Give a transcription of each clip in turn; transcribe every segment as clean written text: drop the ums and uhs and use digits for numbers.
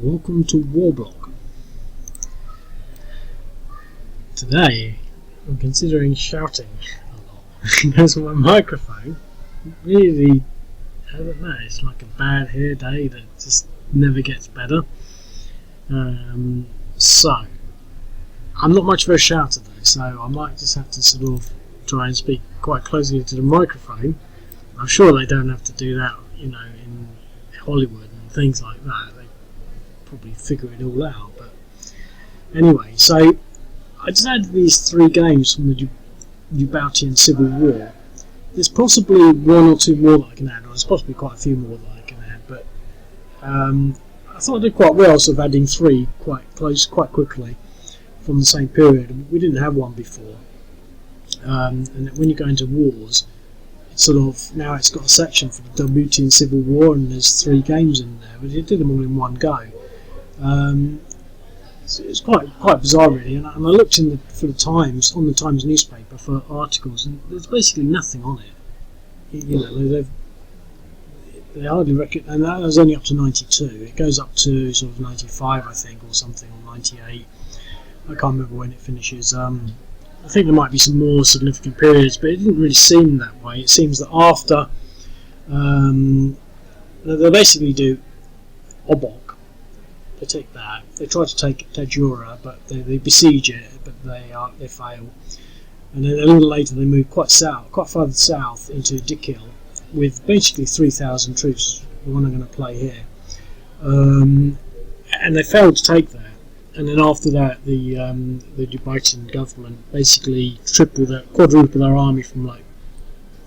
Welcome to Warblock. Today I'm considering shouting a lot because my microphone really, I don't know, it's like a bad hair day that just never gets better. So I'm not much of a shouter though, so I might just have to sort of try and speak quite closely to the microphone. I'm sure they don't have to do that, in Hollywood and things like that. They probably figure it all out. But anyway, so I just had these 3 games from the Djiboutian Civil War. There's possibly 1 or 2 more that I can add, or there's possibly quite a few more that I can add, but I thought I did quite well, sort of adding 3 quite quickly from the same period. We didn't have one before, and when you go into wars, it's sort of, now it's got a section for the Djiboutian Civil War, and there's 3 games in there, but it did them all in one go. It's quite bizarre really, and I looked on the Times newspaper for articles, and there's basically nothing on it. They hardly reckon, and that was only up to 92. It goes up to sort of 95, I think, or something, or 98. I can't remember when it finishes. I think there might be some more significant periods, but it didn't really seem that way. It seems that after they basically do Obok. They take that. They try to take Tajura, but they besiege it, but they fail. And then a little later, they move quite far south into Dikhil, with basically 3,000 troops. The one I'm going to play here, and they failed to take that. And then after that, the Djiboutian government basically quadrupled their army from like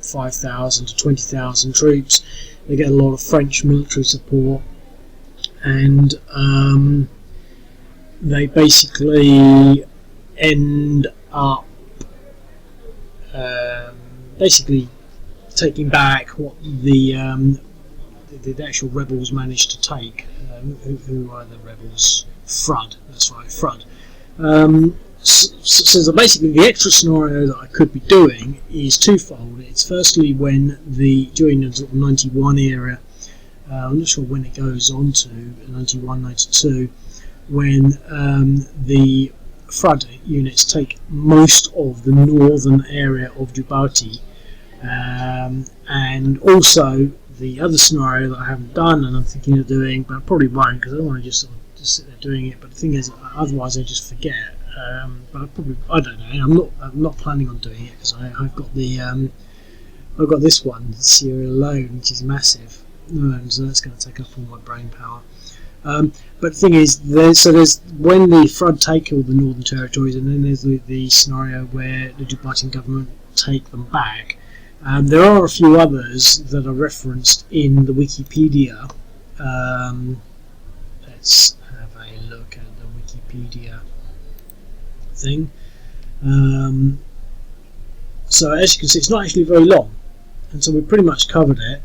5,000 to 20,000 troops. They get a lot of French military support, and they basically end up basically taking back what the actual rebels managed to take. Who are the rebels? FRUD, that's right, FRUD. So basically the extra scenario that I could be doing is twofold. It's firstly during the sort of 91 era, I'm not sure when it goes on to 91, 92, when the FRUD units take most of the northern area of Djibouti, and also the other scenario that I haven't done and I'm thinking of doing, but I probably won't because I don't want to just sit there doing it. But the thing is, otherwise I just forget. But I don't know. I'm not planning on doing it because I've got this one, Sierra Leone, which is massive. So that's going to take up all my brain power. But the thing is, there's when the FRUD take all the northern territories, and then there's the scenario where the Djiboutian government take them back. There are a few others that are referenced in the Wikipedia. Let's have a look at the Wikipedia thing. So as you can see, it's not actually very long, and so we've pretty much covered it.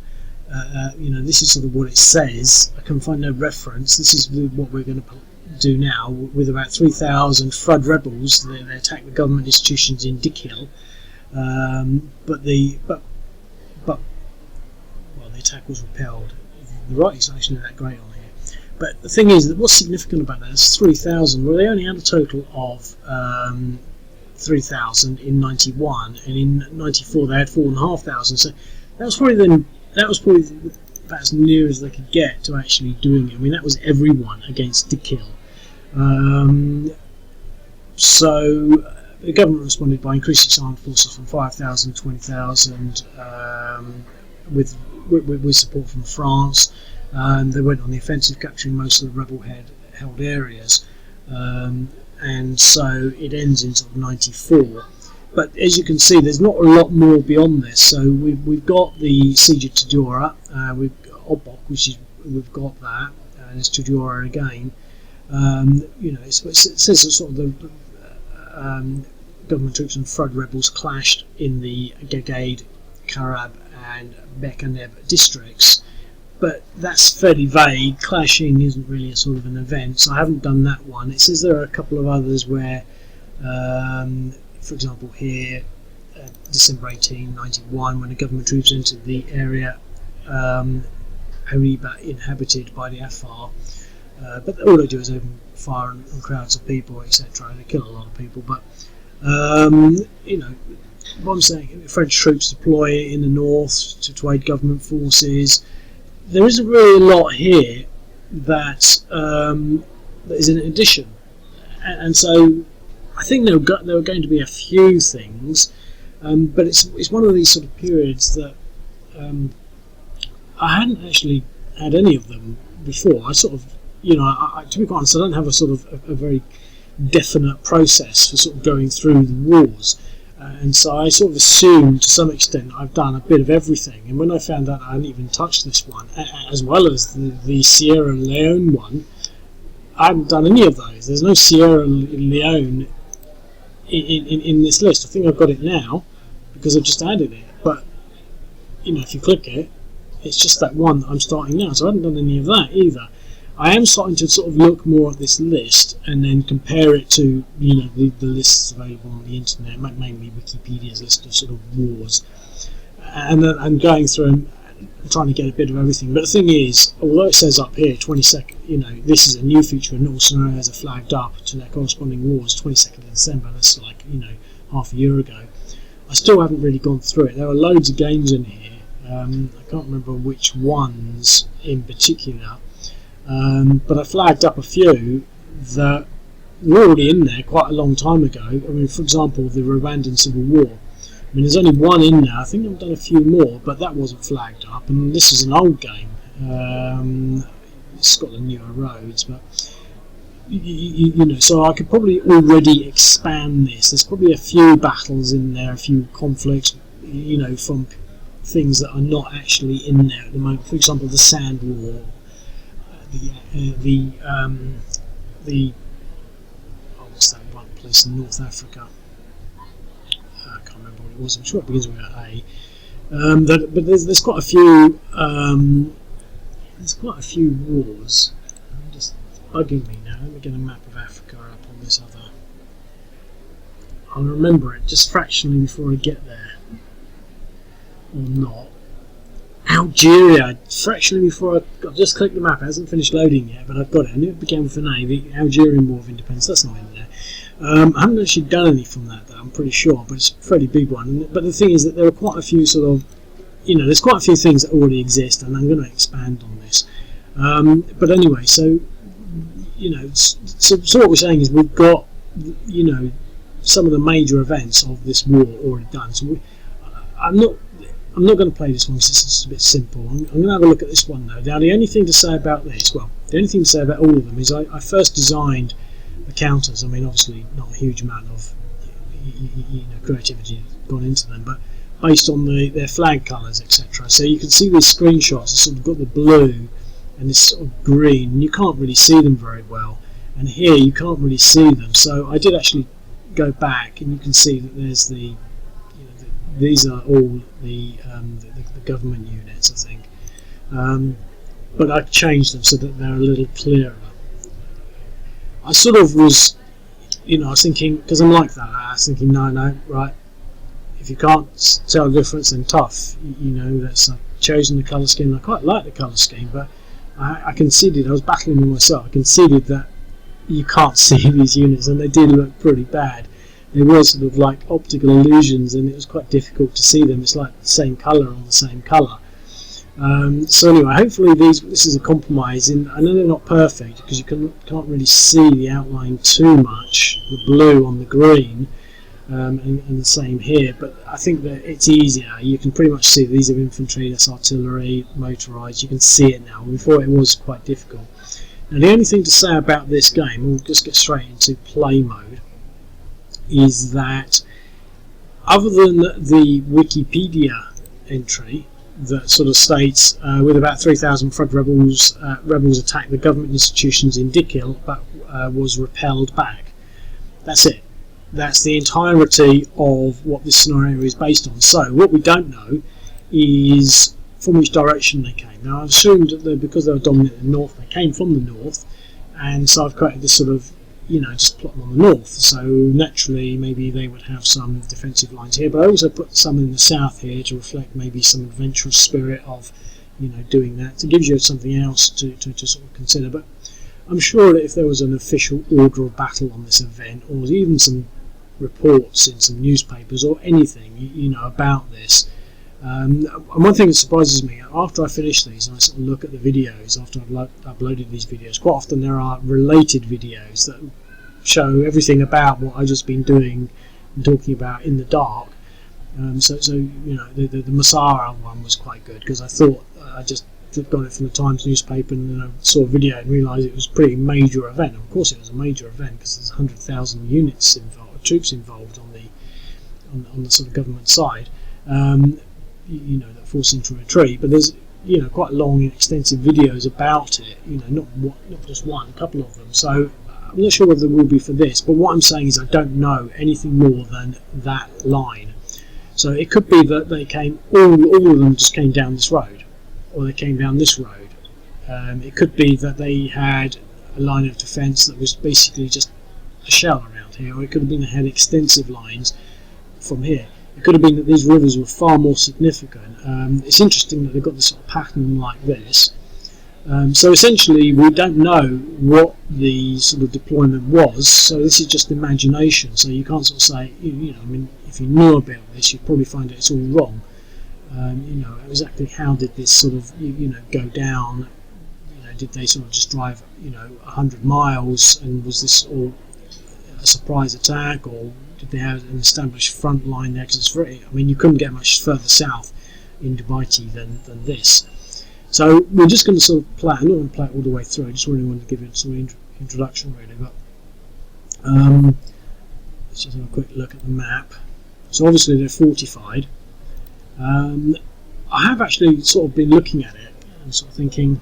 This is sort of what it says. I can find no reference. This is what we're going to do now. With about 3,000 FRUD rebels, they attack the government institutions in Dikhil. But the attack was repelled. The writing's not actually that great on here. But the thing is, that what's significant about that is 3,000. Well, they only had a total of 3,000 in 91, and in 94 they had 4,500. So that was probably about as near as they could get to actually doing it. I mean, that was everyone against Dikhil. So the government responded by increasing its armed forces from 5,000 to 20,000, with support from France. They went on the offensive, capturing most of the rebel-held areas, and so it ends in sort of 94. But as you can see, there's not a lot more beyond this. So we've got the siege of Tajura, we've got Obok, we've got that, and it's Tajura again. It says that sort of the government troops and FRUD rebels clashed in the Gagade, Karab and Bekaneb districts, but that's fairly vague. Clashing isn't really a sort of an event, so I haven't done that one. It says there are a couple of others where, for example here, December 1891, when the government troops entered the area Hariba inhabited by the Afar, but all they do is open fire on crowds of people, etc. They kill a lot of people, but you know, what I'm saying, French troops deploy in the north to aid government forces. There isn't really a lot here that is in addition, and so I think there were going to be a few things, but it's one of these sort of periods that I hadn't actually had any of them before. I sort of, you know, to be quite honest, I don't have a sort of a very definite process for sort of going through the wars, and so I sort of assumed to some extent I've done a bit of everything. And when I found out I hadn't even touched this one, as well as the Sierra Leone one, I haven't done any of those. There's no Sierra Leone in this list. I think I've got it now because I've just added it, but you know, if you click it, it's just that one that I'm starting now, so I haven't done any of that either. I am starting to sort of look more at this list and then compare it to, you know, the lists available on the internet, mainly Wikipedia's list of sort of wars, and then I'm going through and trying to get a bit of everything. But the thing is, although it says up here 22nd, you know, this is a new feature and all scenarios are flagged up to their corresponding wars, 22nd of December, that's like, you know, half a year ago. I still haven't really gone through it. There are loads of games in here. I can't remember which ones in particular, but I flagged up a few that were already in there quite a long time ago. I mean, for example, the Rwandan Civil War. I mean, there's only one in there. I think I've done a few more, but that wasn't flagged up. And this is an old game. It's got the newer roads, but you know, so I could probably already expand this. There's probably a few battles in there, a few conflicts, you know, from things that are not actually in there at the moment. For example, the Sand War, what's that one place in North Africa? I can't remember what it was. I'm sure it begins with A. But there's quite a few. There's quite a few wars. I'm just bugging me now. Let me get a map of Africa up on this other. I'll remember it just fractionally before I get there. Or not. Algeria, fractionally before I've just clicked the map. It hasn't finished loading yet, but I've got it. I knew it began with an A, the Algerian War of Independence. That's not in there. I haven't actually done any from that, though, I'm pretty sure, but it's a fairly big one. But the thing is that there are quite a few sort of, you know, there's quite a few things that already exist, and I'm going to expand on this. But anyway, so, you know, so what we're saying is we've got, you know, some of the major events of this war already done. So I'm not going to play this one because it's just a bit simple. I'm going to have a look at this one though. Now, the only thing to say about this, well, the only thing to say about all of them is I first designed the counters. I mean, obviously not a huge amount of you know, creativity has gone into them, but based on their flag colours, etc. So you can see these screenshots. It's sort of got the blue and this sort of green, and you can't really see them very well. And here you can't really see them. So I did actually go back, and you can see that there's the these are all the government units, I think, but I've changed them so that they're a little clearer. I sort of was, you know, I was thinking, because I'm like that, I was thinking, no, right, if you can't tell the difference, then tough, you know, I've chosen the colour scheme. I quite like the colour scheme, but I conceded, I was battling with myself, I conceded that you can't see these units, and they did look pretty bad. They were sort of like optical illusions, and it was quite difficult to see them. It's like the same colour on the same colour. So anyway, hopefully this is a compromise. I know they're not perfect because you can't really see the outline too much, the blue on the green, and the same here. But I think that it's easier. You can pretty much see these are infantry, that's artillery, motorised. You can see it now. Before it was quite difficult. Now the only thing to say about this game, we'll just get straight into play mode, is that other than the Wikipedia entry that sort of states with about 3,000 FRUD rebels attacked the government institutions in Dikhil but was repelled back. That's it. That's the entirety of what this scenario is based on. So what we don't know is from which direction they came. Now I've assumed that because they were dominant in the north, they came from the north, and so I've created this sort of, you know, just plot them on the north. So naturally maybe they would have some defensive lines here, but I also put some in the south here to reflect maybe some adventurous spirit of, you know, doing that. It gives you something else to sort of consider. But I'm sure that if there was an official order of battle on this event, or even some reports in some newspapers or anything, about this. And one thing that surprises me, after I finish these and I sort of look at the videos after I've uploaded these videos, quite often there are related videos that show everything about what I've just been doing and talking about in the dark. So the Masara one was quite good, because I thought I just got it from the Times newspaper and then I saw a video and realised it was a pretty major event. And of course it was a major event because there's 100,000 units involved, troops involved on the sort of government side. That forced him to retreat, but there's quite long and extensive videos about it, not just one, a couple of them. So I'm not sure whether there will be for this, but what I'm saying is I don't know anything more than that line. So it could be that they came, all of them just came down this road, or they came down this road. It could be that they had a line of defence that was basically just a shell around here, or it could have been they had extensive lines from here. It could have been that these rivers were far more significant. It's interesting that they've got this sort of pattern like this. So essentially we don't know what the sort of deployment was, so this is just imagination, so you can't sort of say, if you knew about this you'd probably find that it's all wrong. Exactly how did this sort of go down? Did they sort of just drive 100 miles, and was this all a surprise attack, or did they have an established front line there? Because you couldn't get much further south in Djibouti than this. So we're just going to sort of play. I'm not going to play it all the way through. I just really wanted to give it some introduction, really. But let's just have a quick look at the map. So obviously they're fortified. I have actually sort of been looking at it and sort of thinking,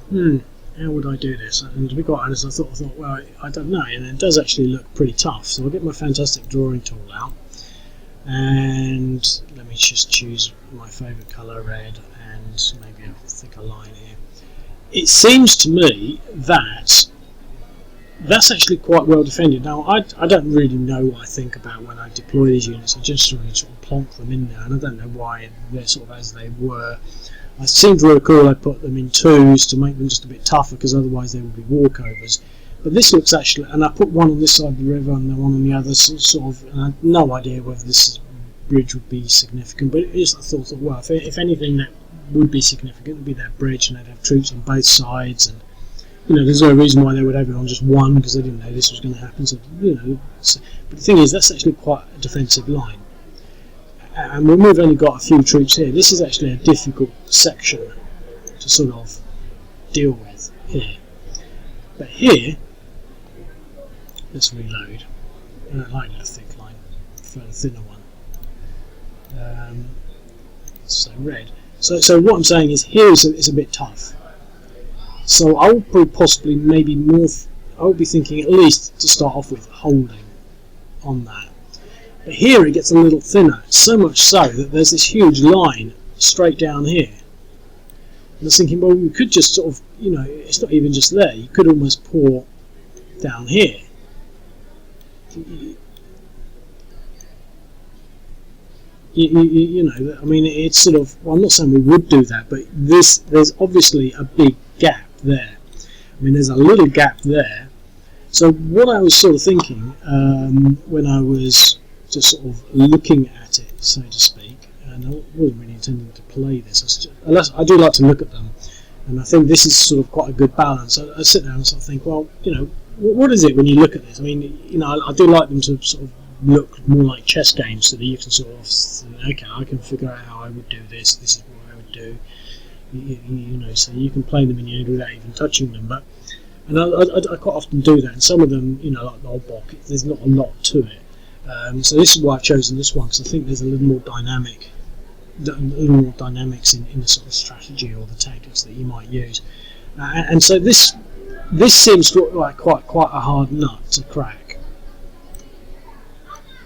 how would I do this? And to be quite honest, I thought, well, I don't know. And it does actually look pretty tough. So I'll get my fantastic drawing tool out, and let me just choose my favourite colour, red, and maybe I'll stick a line here. It seems to me that that's actually quite well defended. Now, I don't really know what I think about when I deploy these units. I just sort of plonk them in there, and I don't know why they're sort of as they were. I seem to recall I put them in twos to make them just a bit tougher, because otherwise they would be walkovers. But this looks actually, and I put one on this side of the river and then one on the other, sort of, and I had no idea whether this bridge would be significant, but it is, I thought, well, if anything that would be significant would be that bridge, and they'd have troops on both sides, and there's no reason why they would have it on just one, because they didn't know this was going to happen. So but the thing is, that's actually quite a defensive line. And when we've only got a few troops here, this is actually a difficult section to sort of deal with here. But here, let's reload. I don't like that thick line, I prefer the thinner one. So red. So what I'm saying is, here is a bit tough. So I will probably possibly maybe more. I would be thinking at least to start off with holding on that. But here it gets a little thinner, so much so that there's this huge line straight down here. And I was thinking, well, we could just sort of, it's not even just there. You could almost pour down here. It's sort of. Well, I'm not saying we would do that, but there's obviously a big gap there. There's a little gap there. So what I was sort of thinking when I was just sort of looking at it, so to speak, and I wasn't really intending to play this, I do like to look at them, and I think this is sort of quite a good balance. I sit there and sort of think, well, what is it when you look at this? I do like them to sort of look more like chess games, so that you can sort of think, okay, I can figure out how I would do this. This is what I would do. So you can play them in your head without even touching them. And I quite often do that. And some of them, like the old block, there's not a lot to it. So this is why I've chosen this one, because I think there's a little more dynamics in the sort of strategy or the tactics that you might use. And so this seems to look like quite a hard nut to crack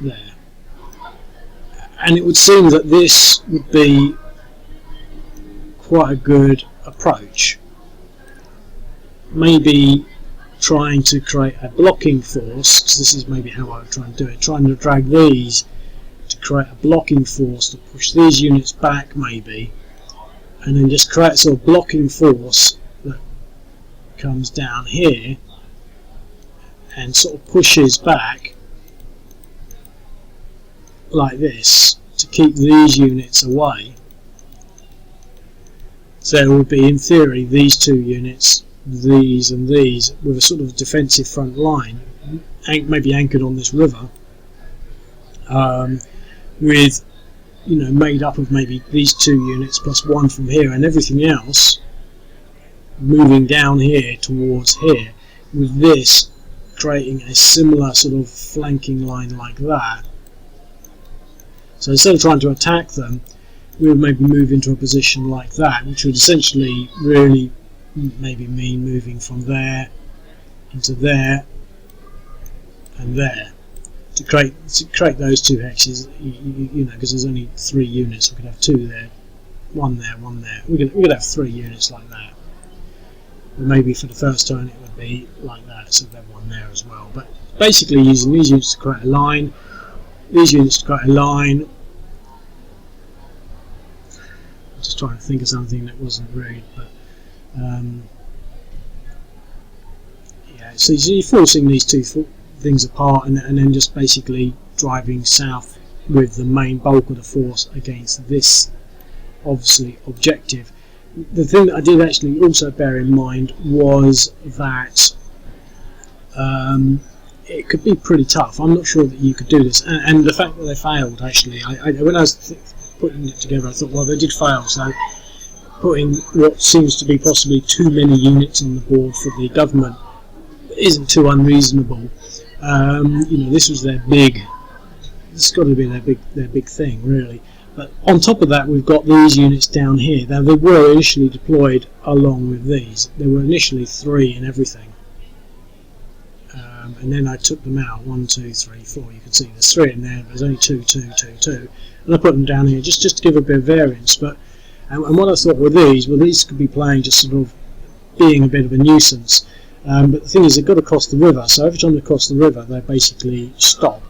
there. And it would seem that this would be quite a good approach. Maybe trying to create a blocking force, because this is maybe how I would try and do it, trying to drag these to create a blocking force to push these units back maybe, and then just create a sort of blocking force that comes down here and sort of pushes back like this to keep these units away. So it would be, in theory, these two units, these and these, with a sort of defensive front line, maybe anchored on this river, with, you know, made up of maybe these two units plus one from here, and everything else moving down here towards here, with this creating a similar sort of flanking line like that. So instead of trying to attack them, we would maybe move into a position like that, which would essentially really maybe mean moving from there into there and there to create those two hexes. You know, because there's only 3 units, we could have 2 there, 1 there, 1 there. We could have 3 units like that. And maybe for the first turn it would be like that, so there'd 1 there as well. But basically using these units to create a line, these units to create a line. Just trying to think of something that wasn't rude, but yeah. So you're forcing these two things apart, and then just basically driving south with the main bulk of the force against this, obviously, objective. The thing that I did actually also bear in mind was that it could be pretty tough. I'm not sure that you could do this, and the fact that they failed, actually, when I was putting it together, I thought, well, they did fail, so putting what seems to be possibly too many units on the board for the government isn't too unreasonable. You know, this was their big, it's got to be their big thing, really. But on top of that, we've got these units down here. Now, they were initially deployed along with these. There were initially 3 in everything. And then I took them out, 1, 2, 3, 4. You can see there's 3 in there. There's only 2, 2, 2, 2, and I put them down here just to give a bit of variance. But and what I thought were these, well, these could be playing just sort of being a bit of a nuisance. But the thing is, they've got to cross the river. So every time they cross the river, they basically stop.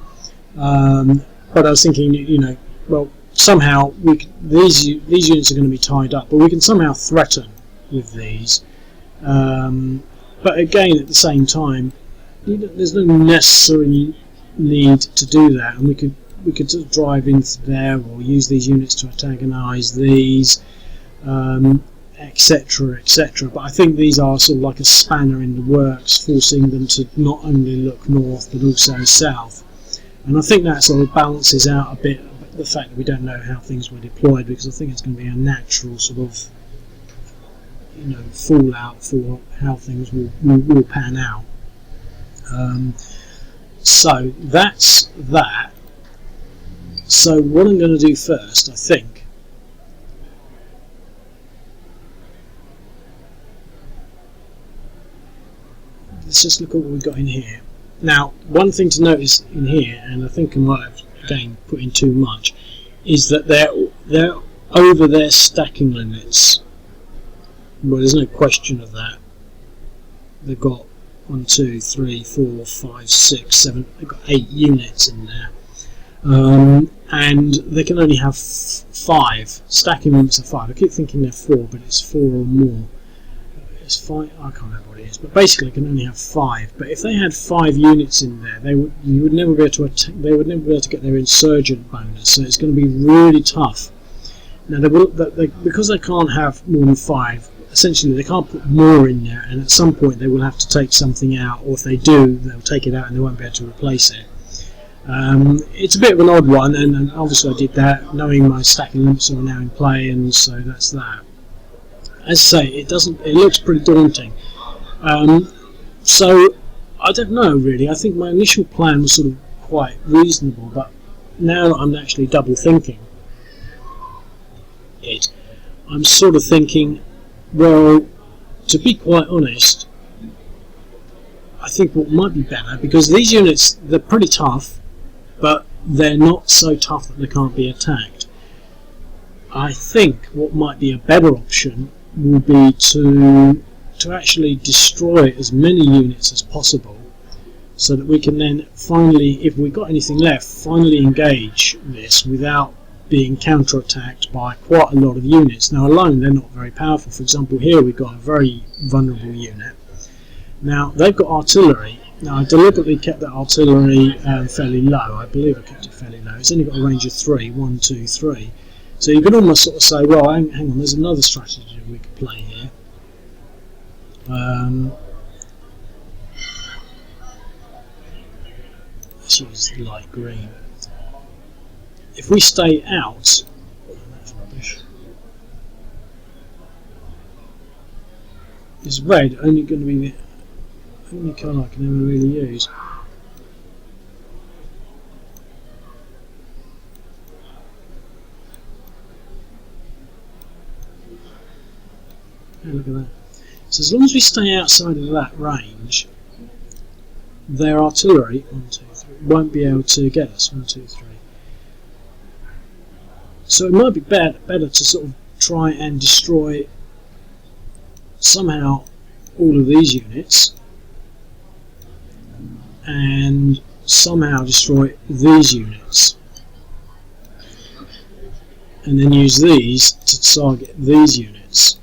But I was thinking, you know, well, somehow these units are going to be tied up, but we can somehow threaten with these. But again, at the same time, there's no necessary need to do that, and we could sort of drive into there, or use these units to antagonise these, etc., etc. But I think these are sort of like a spanner in the works, forcing them to not only look north but also south. And I think that sort of balances out a bit the fact that we don't know how things were deployed, because I think it's going to be a natural sort of, you know, fallout for how things will pan out. So that's that. So what I'm going to do first, I think, let's just look at what we've got in here. Now, one thing to notice in here, and I think I might have again put in too much, is that they're over their stacking limits. Well, there's no question of that. They've got 1, 2, 3, 4, 5, 6, 7. They've got 8 units in there, and they can only have 5. Stacking limits are 5. I keep thinking they're 4, but it's 4 or more. It's 5. I can't remember what it is, but basically, they can only have 5. But if they had 5 units in there, you would never be able to attack. They would never be able to get their insurgent bonus. So it's going to be really tough. Now, because they can't have more than 5. Essentially, they can't put more in there, and at some point they will have to take something out, or if they do, they'll take it out and they won't be able to replace it. It's a bit of an odd one, and obviously I did that knowing my stacking limits are now in play, and so that's that. As I say, it looks pretty daunting. So I don't know really. I think my initial plan was sort of quite reasonable, but now that I'm actually double thinking it, I'm sort of thinking, well, to be quite honest, I think what might be better, because these units, they're pretty tough, but they're not so tough that they can't be attacked. I think what might be a better option would be to actually destroy as many units as possible, so that we can then finally, if we've got anything left, finally engage this without being counter-attacked by quite a lot of units. Now alone they're not very powerful. For example, here we've got a very vulnerable unit. Now they've got artillery, Now I deliberately kept that artillery fairly low. I believe I kept it fairly low. It's only got a range of 3, 1, 2, 3. So you can almost sort of say, well, hang on, there's another strategy we could play here. Let's use the light green. If we stay out, oh, that's rubbish. Is red only going to be the only colour I can ever really use? Oh, look at that. So as long as we stay outside of that range, their artillery 1, 2, 3 won't be able to get us. 1, 2, 3. So it might be better to sort of try and destroy somehow all of these units and somehow destroy these units, and then use these to target these units.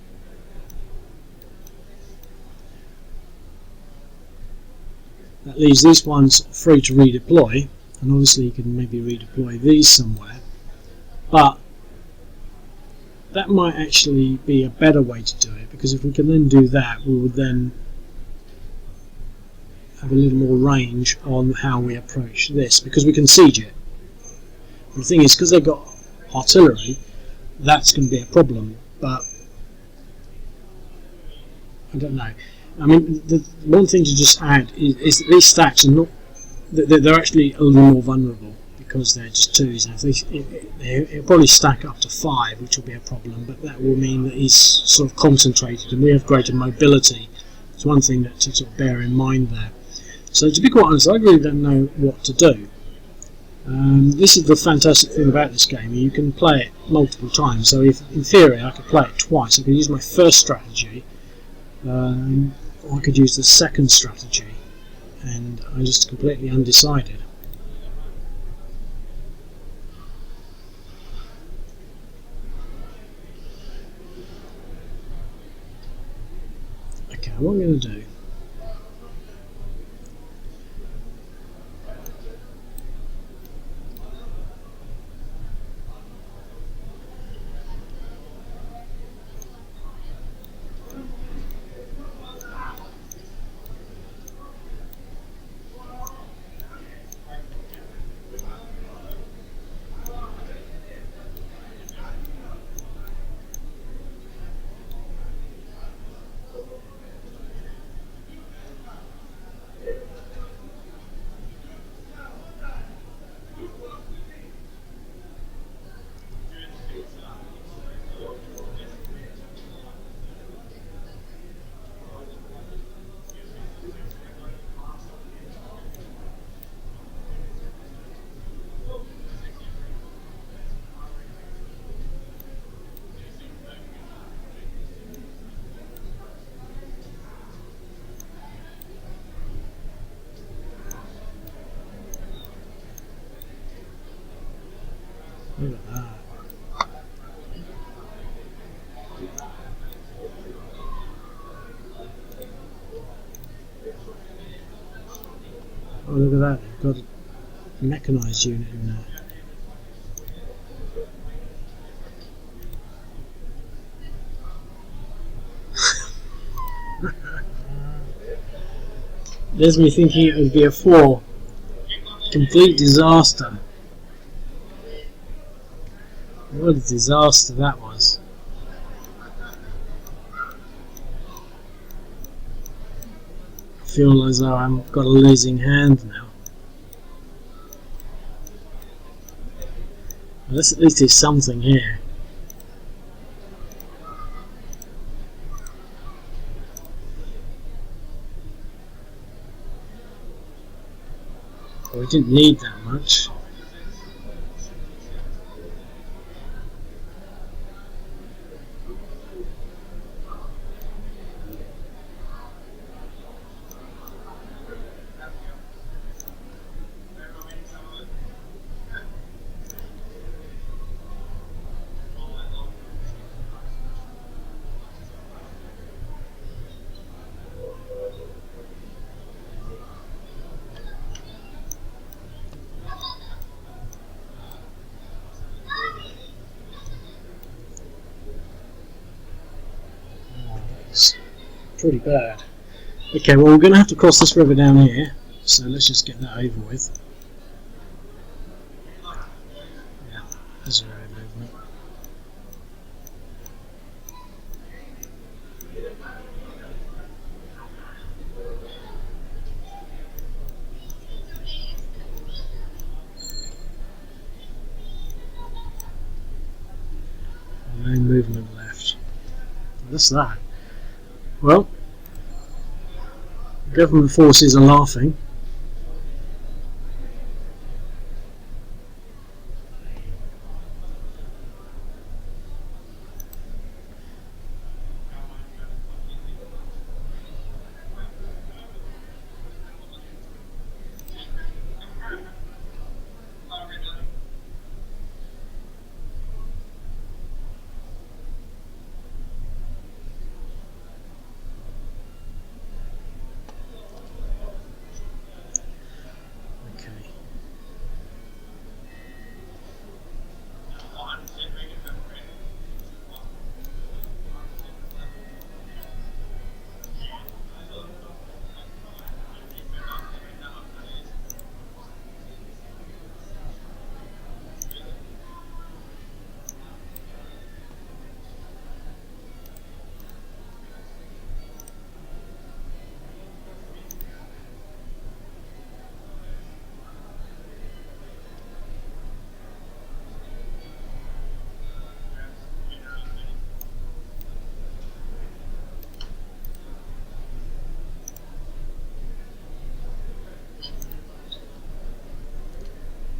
That leaves these ones free to redeploy, and obviously you can maybe redeploy these somewhere, but that might actually be a better way to do it, because if we can then do that, we would then have a little more range on how we approach this, because we can siege it. And the thing is, because they've got artillery, that's going to be a problem, but I don't know. I mean, the one thing to just add is that these stacks are not, they're actually a little more vulnerable because they're just 2s, and if it'll probably stack up to 5, which will be a problem, but that will mean that he's sort of concentrated and we have greater mobility. It's one thing that to sort of bear in mind there. So to be quite honest, I really don't know what to do. This is the fantastic thing about this game, you can play it multiple times, so if in theory I could play it twice. I could use my first strategy, or I could use the second strategy, and I'm just completely undecided. Okay, what I'm going to do, look at that. Oh, look at that, they've got a mechanised unit in there. There's me thinking it would be a 4. Complete disaster. What a disaster that was. I feel as though I've got a losing hand now. Well, at least there's something here. Well, we didn't need that much. pretty bad. Okay, well we're going to have to cross this river down here, so let's just get that over with. Yeah, zero movement. No movement left. What's that? Well, government forces are laughing.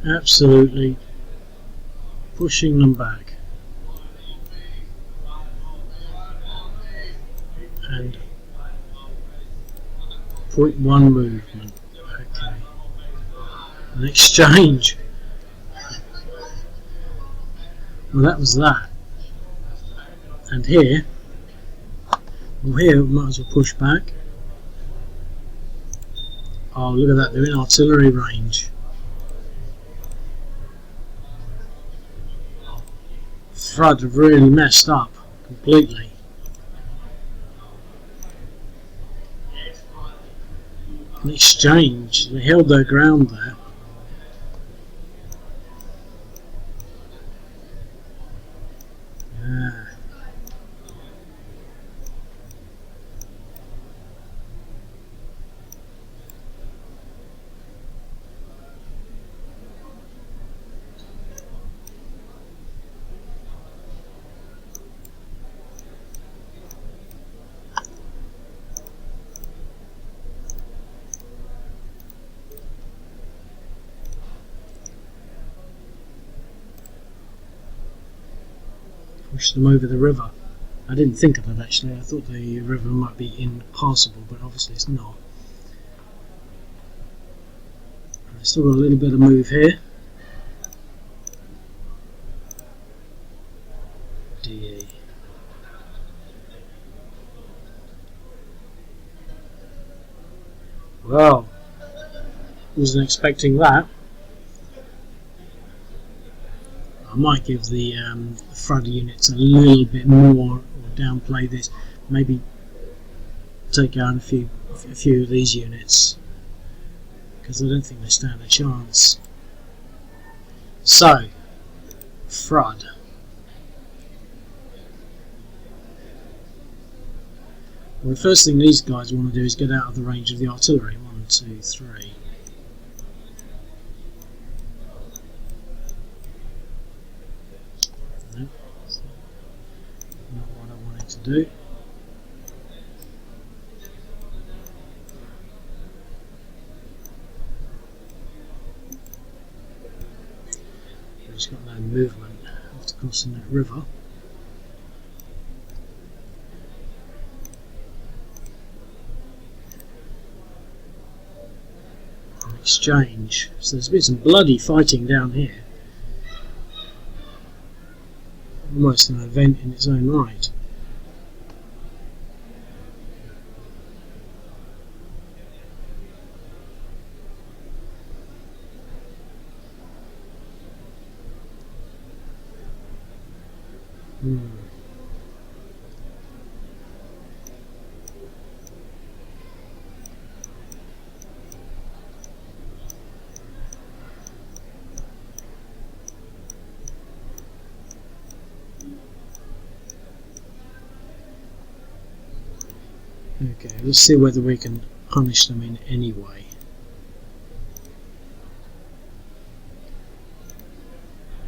Absolutely pushing them back. And 0.1 movement. Okay. An exchange. Well, that was that. And here, well, here we might as well push back. Oh, look at that, they're in artillery range. FRUD have really messed up completely. An exchange, they held their ground there. Yeah. Push them over the river. I didn't think of that actually. I thought the river might be impassable, but obviously it's not. I've still got a little bit of move here. DE. Well, wasn't expecting that. I might give the FRUD units a little bit more, or downplay this. Maybe take out a few of these units, because I don't think they stand a chance. So, FRUD. Well, the first thing these guys want to do is get out of the range of the artillery. 1, 2, 3. No, not what I wanted to do. We've just got no movement after crossing that river. Exchange. So there's been some bloody fighting down here. Almost an event in its own right. Okay, let's see whether we can punish them in any way.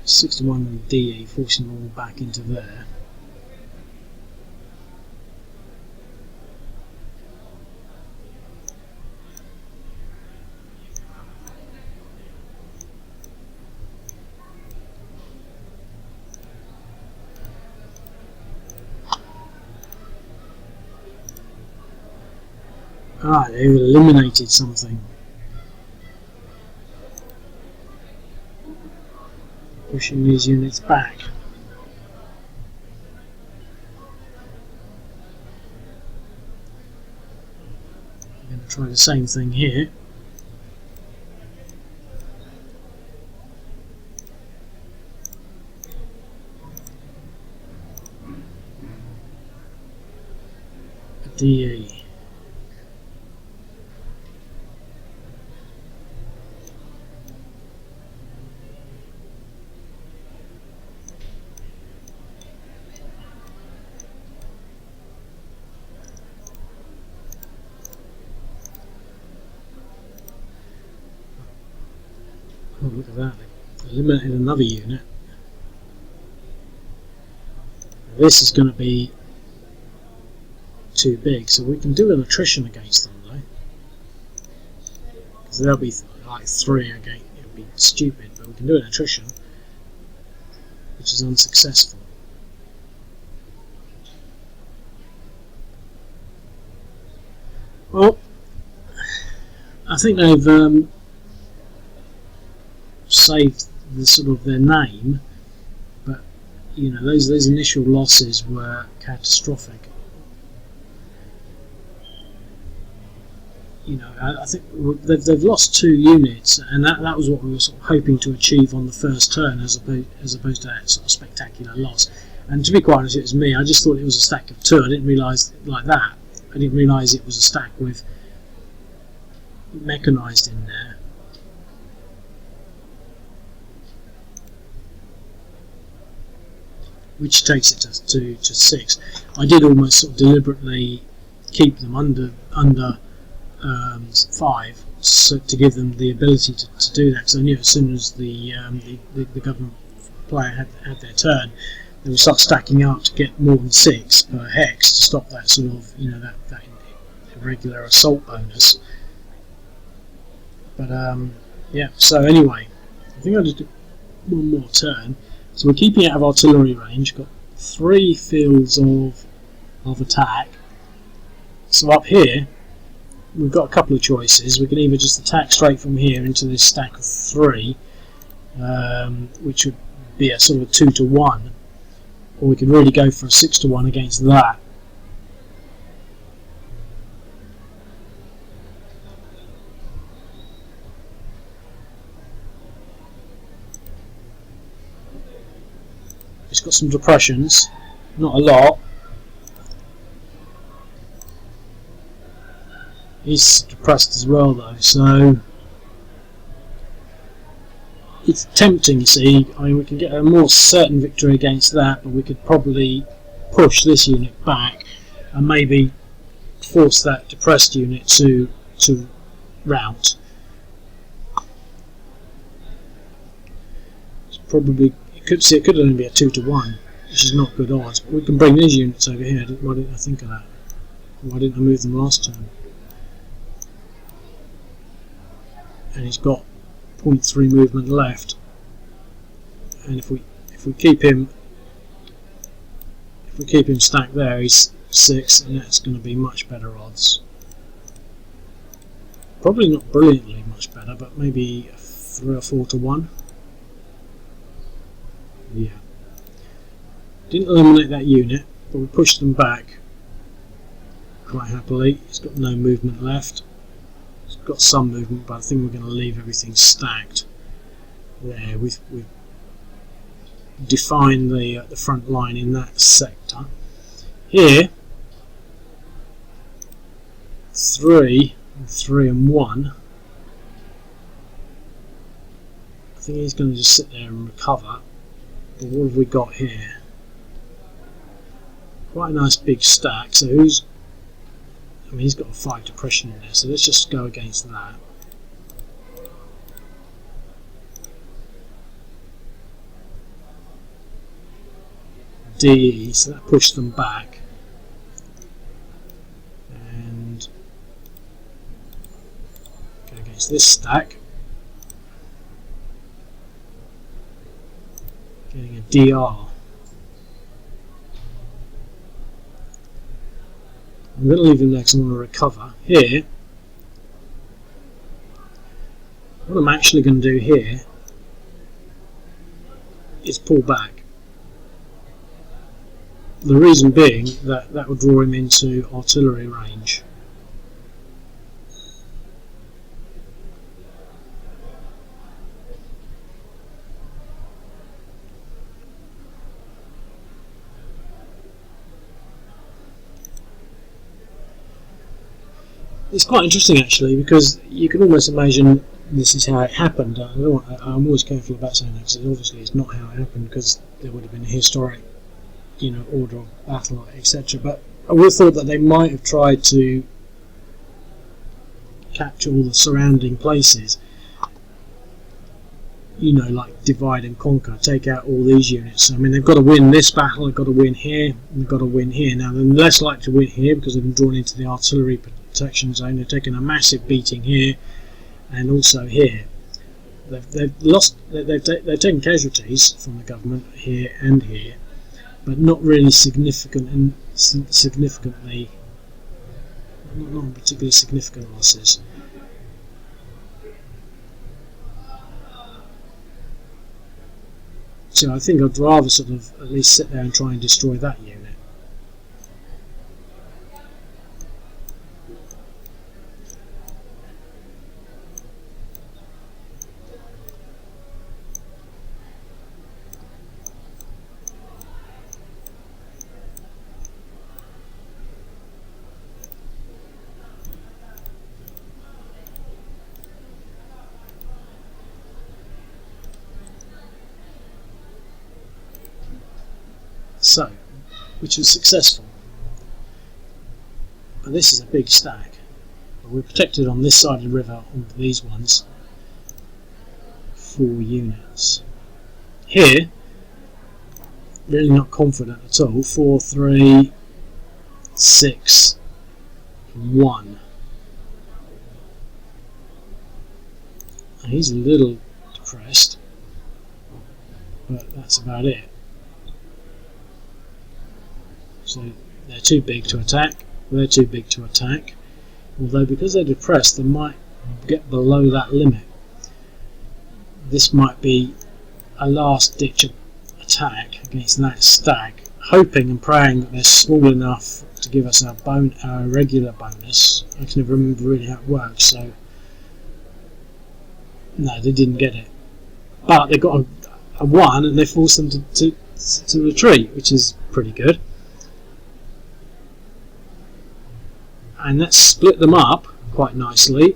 '61 and DE, forcing them all back into there. Ah, they've eliminated something. Pushing these units back. I'm going to try the same thing here. A DE. Oh, look at that, they eliminated another unit. This is going to be too big, so we can do an attrition against them though. Because there'll be like 3 again, it would be stupid, but we can do an attrition, which is unsuccessful. Well, I think they've saved the sort of their name, but you know those initial losses were catastrophic. You know, I think they've lost 2 units, and that was what we were sort of hoping to achieve on the first turn, as opposed to that sort of spectacular loss. And to be quite honest, it was me. I just thought it was a stack of 2. I didn't realise like that. I didn't realise it was a stack with mechanised in there. Which takes it to 6. I did almost sort of deliberately keep them under 5, so to give them the ability to do that. Because I knew as soon as the government player had their turn, they would start stacking up to get more than 6 per hex to stop that sort of that irregular assault bonus. But yeah. So anyway, I think I'll just do one more turn. So we're keeping out of artillery range, got 3 fields of attack. So up here, we've got a couple of choices. We can either just attack straight from here into this stack of 3, which would be a sort of a 2-to-1, or we could really go for a 6-to-1 against that. It's got some depressions, not a lot. He's depressed as well though, so it's tempting, you see. I mean, we can get a more certain victory against that, but we could probably push this unit back and maybe force that depressed unit to rout. It's probably it could only be a 2-to-1, which is not good odds. But we can bring these units over here. Why didn't I think of that? Why didn't I move them last turn? And he's got 0.3 movement left. And if we keep him stacked there, he's 6, and that's going to be much better odds. Probably not brilliantly much better, but maybe 3 or 4-to-1. Yeah. Didn't eliminate that unit, but we pushed them back quite happily. He's got no movement left. He's got some movement, but I think we're going to leave everything stacked there. We've defined the front line in that sector. Here, 3 and 1. I think he's going to just sit there and recover. But what have we got here? Quite a nice big stack. So who's mean, he's got a 5 depression in there, so let's just go against that. DE, so that pushed them back. And go against this stack. Getting a DR. I'm going to leave him there because I want to recover. Here, what I'm actually going to do here is pull back. The reason being that that will draw him into artillery range. It's quite interesting actually, because you can almost imagine this is how it happened. I'm always careful about saying that, because obviously it's not how it happened, because there would have been a historic, you know, order of battle, etc. But I would have thought that they might have tried to capture all the surrounding places, you know, like divide and conquer, take out all these units. I mean, they've got to win this battle, they've got to win here, and they've got to win here. Now, they're less likely to win here because they've been drawn into the artillery protection zone. They're taking a massive beating here and also here. They've taken casualties from the government here and here, but not really significant and significantly, not particularly significant losses. So I think I'd rather sort of at least sit there and try and destroy that unit. So, which was successful. But this is a big stack. We're protected on this side of the river on these ones. 4 units. Here, really not confident at all. 4, 3, 6, 1. And he's a little depressed, but that's about it. So they're too big to attack, they're too big to attack, although because they're depressed they might get below that limit. This might be a last ditch attack against that stack, hoping and praying that they're small enough to give us our regular bonus. I can never remember really how it works, so no, they didn't get it. But they got a 1 and they forced them to retreat, which is pretty good. And that split them up quite nicely.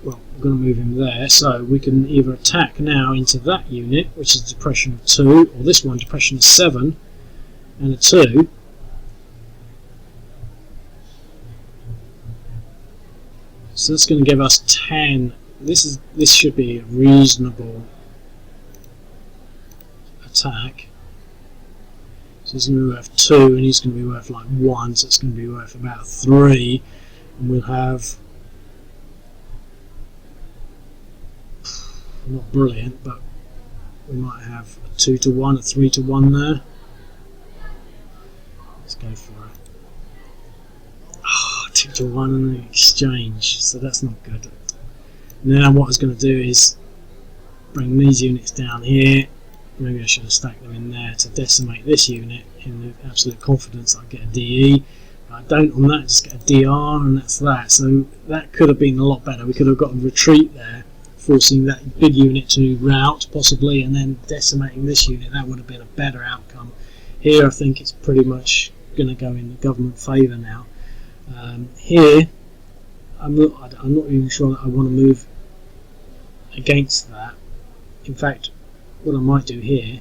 Well, we're going to move him there, so we can either attack now into that unit, which is depression of 2, or this one, depression of 7 and a 2. So that's going to give us 10. This should be a reasonable attack. So he's going to be worth 2, and he's going to be worth like 1, so it's going to be worth about 3, and we'll have, not brilliant, but we might have a 2 to 1, a 3 to 1 there. Let's go for it. 2 to 1 in the exchange, so that's not good. Now what I was going to do is bring these units down here. Maybe I should have stacked them in there to decimate this unit in the absolute confidence I'd get a DE. But I don't on that, just get a DR, and that's that. So that could have been a lot better. We could have got a retreat there, forcing that big unit to rout possibly, and then decimating this unit. That would have been a better outcome. Here I think it's pretty much going to go in the government favour now. Here I'm not even sure that I want to move against that. In fact, what I might do here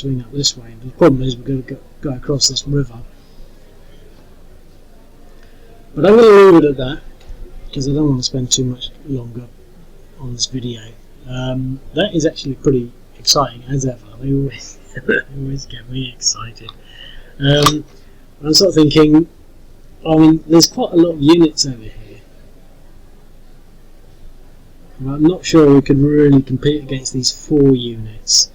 swing up this way. And the problem is we're going to go across this river. But I'm going to leave it at that, because I don't want to spend too much longer on this video. That is actually pretty exciting, as ever. They always get me excited. I'm sort of thinking, I mean, there's quite a lot of units over here. I'm not sure we could really compete against these 4 units.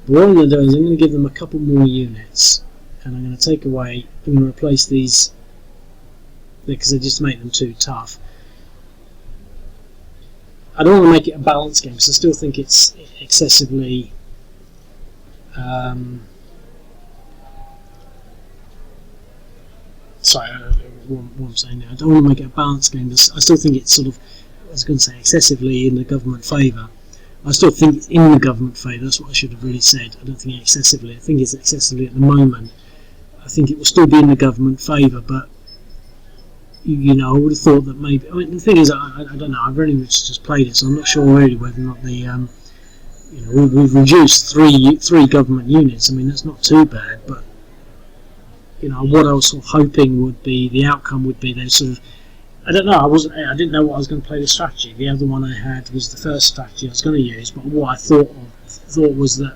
But what I'm going to do is I'm going to give them a couple more units, and I'm going to take away, I'm going to replace these, because they just make them too tough. I don't want to make it a balanced game, because I still think it's excessively sorry, what I'm saying now, I don't want to make it a balanced game, but I still think it's sort of, I was going to say, excessively in the government favour. I still think it's in the government favour, that's what I should have really said. I don't think it's excessively, I think it's excessively at the moment. I think it will still be in the government favour, but you know, I would have thought that maybe, I mean, the thing is, I don't know, I've only just played it, so I'm not sure really whether or not the, you know, we've reduced three government units. I mean, that's not too bad, but you know, what I was sort of hoping would be, the outcome would be they sort of, I don't know, I didn't know what I was going to play the strategy. The other one I had was the first strategy I was going to use, but what I thought was that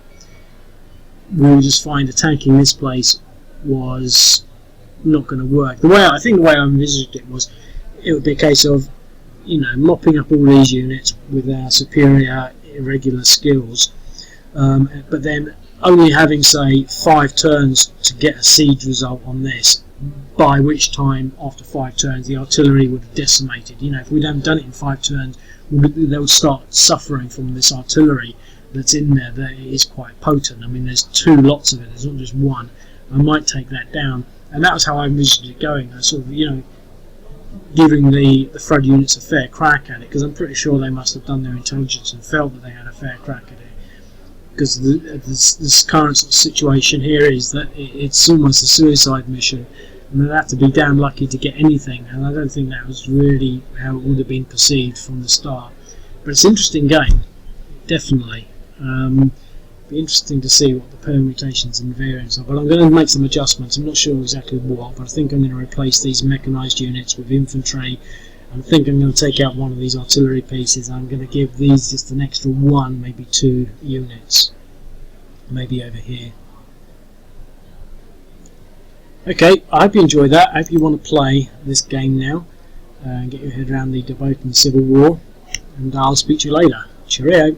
we would just find attacking this place was not going to work. I think the way I envisaged it was, it would be a case of, you know, mopping up all these units with our superior irregular skills, but then only having, say, 5 turns to get a siege result on this, by which time, after 5 turns, the artillery would have decimated. You know, if we'd haven't done it in 5 turns, they would start suffering from this artillery that's in there that is quite potent. I mean, there's 2 lots of it, there's not just one. I might take that down, and that was how I envisioned it going. I sort of, you know, giving the FRUD units a fair crack at it, because I'm pretty sure they must have done their intelligence and felt that they had a fair crack at it. Because this current sort of situation here is that it's almost a suicide mission, and they'd have to be damn lucky to get anything, and I don't think that was really how it would have been perceived from the start. But it's an interesting game, definitely. Be interesting to see what the permutations and variants are, but I'm going to make some adjustments. I'm not sure exactly what, but I think I'm going to replace these mechanised units with infantry. I think I'm going to take out one of these artillery pieces. I'm going to give these just an extra 1, maybe 2 units, maybe over here. Okay, I hope you enjoyed that. I hope you want to play this game now and get your head around the Djiboutian Civil War, and I'll speak to you later. Cheerio.